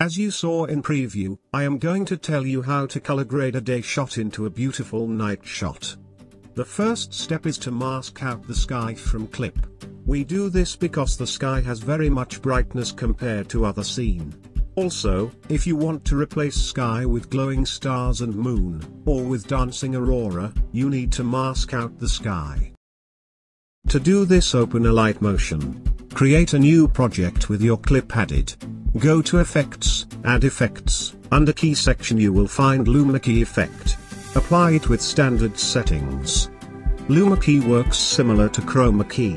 As you saw in preview, I am going to tell you how to color grade a day shot into a beautiful night shot. The first step is to mask out the sky from clip. We do this because the sky has very much brightness compared to other scene. Also, if you want to replace sky with glowing stars and moon, or with dancing aurora, you need to mask out the sky. To do this, open a Light Motion. Create a new project with your clip added. Go to Effects, Add Effects. Under Key section you will find Luma Key Effect. Apply it with standard settings. Luma Key works similar to Chroma Key.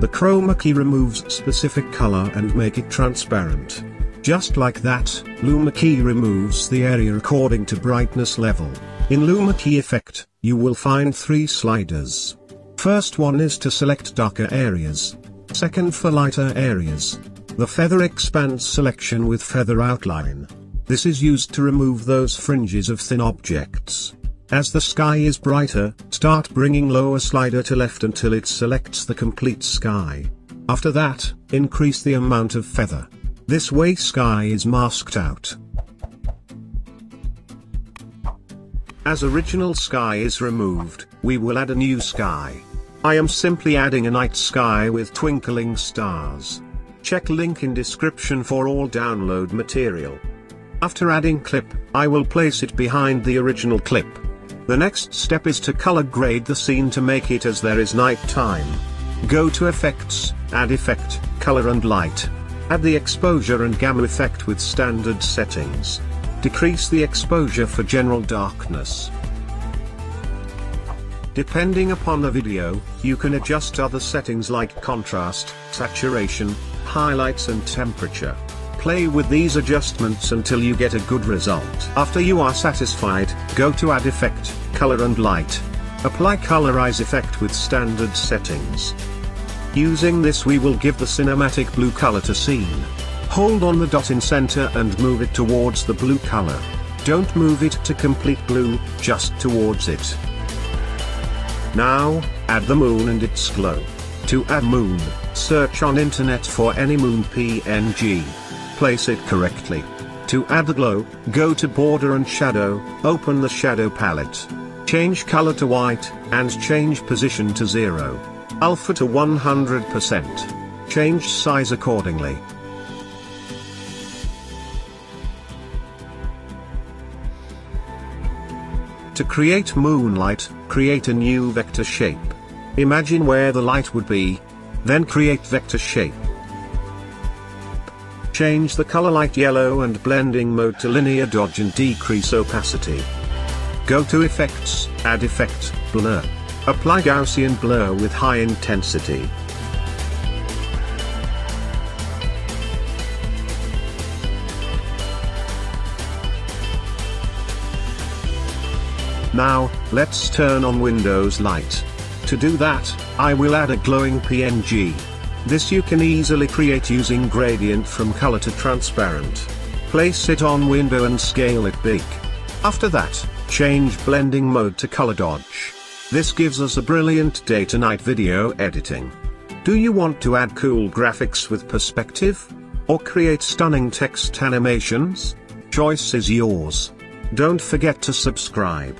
The Chroma Key removes specific color and make it transparent. Just like that, Luma Key removes the area according to brightness level. In Luma Key Effect, you will find 3 sliders. First one is to select darker areas. Second for lighter areas. The Feather expands selection with feather outline. This is used to remove those fringes of thin objects. As the sky is brighter, start bringing lower slider to left until it selects the complete sky. After that, increase the amount of feather. This way sky is masked out. As original sky is removed, we will add a new sky. I am simply adding a night sky with twinkling stars. Check link in description for all download material. After adding clip, I will place it behind the original clip. The next step is to color grade the scene to make it as there is night time. Go to Effects, Add Effect, Color and Light. Add the exposure and gamma effect with standard settings. Decrease the exposure for general darkness. Depending upon the video, you can adjust other settings like contrast, saturation, highlights and temperature. Play with these adjustments until you get a good result. After you are satisfied, go to Add Effect, Color and Light. Apply Colorize effect with standard settings. Using this we will give the cinematic blue color to scene. Hold on the dot in center and move it towards the blue color. Don't move it to complete blue, just towards it. Now, add the moon and its glow. To add moon, search on internet for any moon PNG. Place it correctly. To add the glow, go to Border and Shadow, open the Shadow palette. Change color to white, and change position to 0. Alpha to 100%. Change size accordingly. To create moonlight, create a new vector shape. Imagine where the light would be. Then create vector shape. Change the color light yellow and blending mode to linear dodge and decrease opacity. Go to Effects, Add Effect, Blur. Apply Gaussian blur with high intensity. Now, let's turn on Windows Light. To do that, I will add a glowing PNG. This you can easily create using gradient from color to transparent. Place it on window and scale it big. After that, change blending mode to color dodge. This gives us a brilliant day to night video editing. Do you want to add cool graphics with perspective? Or create stunning text animations? Choice is yours. Don't forget to subscribe.